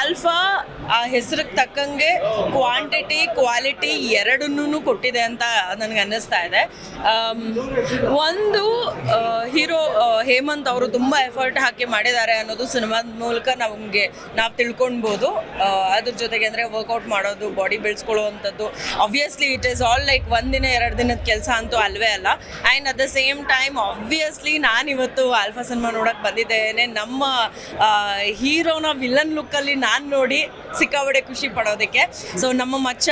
Alpha ಆ ಹೆಸರಿಗೆ ತಕ್ಕಂಗೆ ಕ್ವಾಂಟಿಟಿ ಕ್ವಾಲಿಟಿ ಎರಡನ್ನೂ ಕೊಟ್ಟಿದೆ ಅಂತ ನನಗೆ ಅನ್ನಿಸ್ತಾ ಇದೆ. ಒಂದು ಹೀರೋ ಹೇಮಂತ್ ಅವರು ತುಂಬ ಎಫರ್ಟ್ ಹಾಕಿ ಮಾಡಿದ್ದಾರೆ ಅನ್ನೋದು ಸಿನಿಮಾದ ಮೂಲಕ ನಾವು ತಿಳ್ಕೊಳ್ಬೋದು. ಅದ್ರ ಜೊತೆಗೆ ಅಂದರೆ ವರ್ಕೌಟ್ ಮಾಡೋದು, ಬಾಡಿ ಬೆಳೆಸ್ಕೊಳ್ಳುವಂಥದ್ದು, obviously it is all like ಒಂದಿನ 2 ದಿನದ ಕೆಲಸ ಅಂತೂ ಅಲ್ವೇ ಅಲ್ಲ. And at the same time obviously ನಾನಿವತ್ತು ಆಲ್ಫಾ ಸಿನಿಮಾ ನೋಡೋಕ್ಕೆ ಬಂದಿದ್ದೇನೆ. ನಮ್ಮ ಹೀರೋನ ವಿಲನ್ ಲುಕ್ಕಲ್ಲಿ ನಾನು ನೋಡಿ ಸಿಕ್ಕಾಬಡೆ ಖುಷಿ ಪಡೋದಕ್ಕೆ. ಸೊ ನಮ್ಮ ಮಚ್ಚ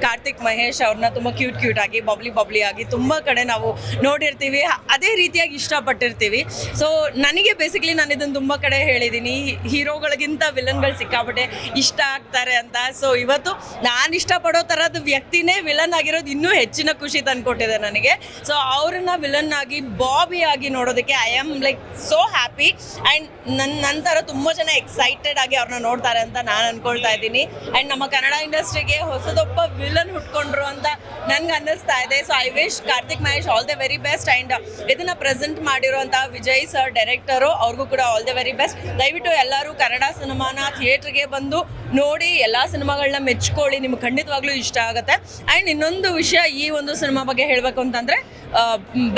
ಕಾರ್ತಿಕ್ ಮಹೇಶ್ ಅವ್ರನ್ನ ತುಂಬ ಕ್ಯೂಟ್ ಆಗಿ ಬಬ್ಲಿ ಆಗಿ ತುಂಬ ಕಡೆ ನಾವು ನೋಡಿರ್ತೀವಿ, ಅದೇ ರೀತಿಯಾಗಿ ಇಷ್ಟಪಟ್ಟಿರ್ತೀವಿ. ಸೊ ನನಗೆ ಬೇಸಿಕ್ಲಿ ನಾನು ಇದನ್ನು ತುಂಬ ಕಡೆ ಹೇಳಿದ್ದೀನಿ, ಹೀರೋಗಳಿಗಿಂತ ವಿಲನ್ಗಳು ಸಿಕ್ಕಾಬಟ್ಟೆ ಇಷ್ಟ ಆಗ್ತಾರೆ ಅಂತ. ಸೊ ಇವತ್ತು ನಾನು ಇಷ್ಟಪಡೋ ಥರದ ವ್ಯಕ್ತಿನೇ ವಿಲನ್ ಆಗಿರೋದು ಇನ್ನೂ ಹೆಚ್ಚಿನ ಖುಷಿ ತಂದುಕೊಟ್ಟಿದೆ ನನಗೆ. ಸೊ ಅವ್ರನ್ನ ವಿಲನ್ ಆಗಿ ಬಾಬಿ ಆಗಿ ನೋಡೋದಕ್ಕೆ I am like so happy. And ನನ್ನ ಥರ ತುಂಬ ಜನ ಎಕ್ಸೈಟೆಡ್ ಆಗಿ ಅವ್ರನ್ನ ನೋಡ್ತಾರೆ ಅಂತ ನಾನು ಅನ್ಕೊಳ್ತಾ ಇದ್ದೀನಿ. ಆ್ಯಂಡ್ ನಮ್ಮ ಕನ್ನಡ ಇಂಡಸ್ಟ್ರಿಗೆ ಹೊಸದೊಬ್ಬ ವಿಲನ್ ಹುಟ್ಕೊಂಡ್ರು ಅಂತ ನನ್ಗೆ ಅನ್ನಿಸ್ತಾ ಇದೆ. So I wish Karthik Mahesh all the very best. And ಇದನ್ನು ಪ್ರೆಸೆಂಟ್ ಮಾಡಿರುವಂಥ ವಿಜಯ್ ಸರ್ ಡೈರೆಕ್ಟರು, ಅವ್ರಿಗೂ ಕೂಡ ಆಲ್ ದ ವೆರಿ ಬೆಸ್ಟ್. ದಯವಿಟ್ಟು ಎಲ್ಲರೂ ಕನ್ನಡ ಸಿನಿಮಾನ ಥಿಯೇಟ್ರಿಗೆ ಬಂದು ನೋಡಿ, ಎಲ್ಲ ಸಿನಿಮಾಗಳನ್ನ ಮೆಚ್ಕೊಳ್ಳಿ, ನಿಮ್ಗೆ ಖಂಡಿತವಾಗ್ಲೂ ಇಷ್ಟ ಆಗುತ್ತೆ. ಆ್ಯಂಡ್ ಇನ್ನೊಂದು ವಿಷಯ ಈ ಒಂದು ಸಿನಿಮಾ ಬಗ್ಗೆ ಹೇಳಬೇಕು ಅಂತಂದರೆ,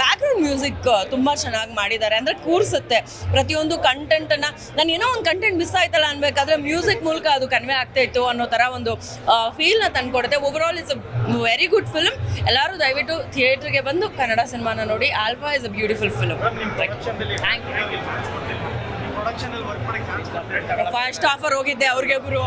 ಬ್ಯಾಕ್ಗ್ರೌಂಡ್ ಮ್ಯೂಸಿಕ್ ತುಂಬ ಚೆನ್ನಾಗಿ ಮಾಡಿದ್ದಾರೆ. ಅಂದರೆ ಕೂರಿಸುತ್ತೆ ಪ್ರತಿಯೊಂದು ಕಂಟೆಂಟನ್ನು. ನಾನು ಏನೋ ಒಂದು ಕಂಟೆಂಟ್ ಮಿಸ್ ಆಯ್ತಲ್ಲ ಅನ್ಬೇಕಾದ್ರೆ ಮ್ಯೂಸಿಕ್ ಮೂಲಕ ಅದು ಕನ್ವೆ ಆಗ್ತಾ ಇತ್ತು ಅನ್ನೋ ಥರ ಒಂದು ಫೀಲ್ನ ತಂದುಕೊಡುತ್ತೆ. Overall is a very good film. ಎಲ್ಲರೂ ದಯವಿಟ್ಟು ಥಿಯೇಟ್ರಿಗೆ ಬಂದು ಕನ್ನಡ ಸಿನಿಮಾನ ನೋಡಿ. Alpha is a beautiful film. Thank you. First offer ಹೋಗಿದ್ದೆ ಅವ್ರಿಗೆ ಗುರು.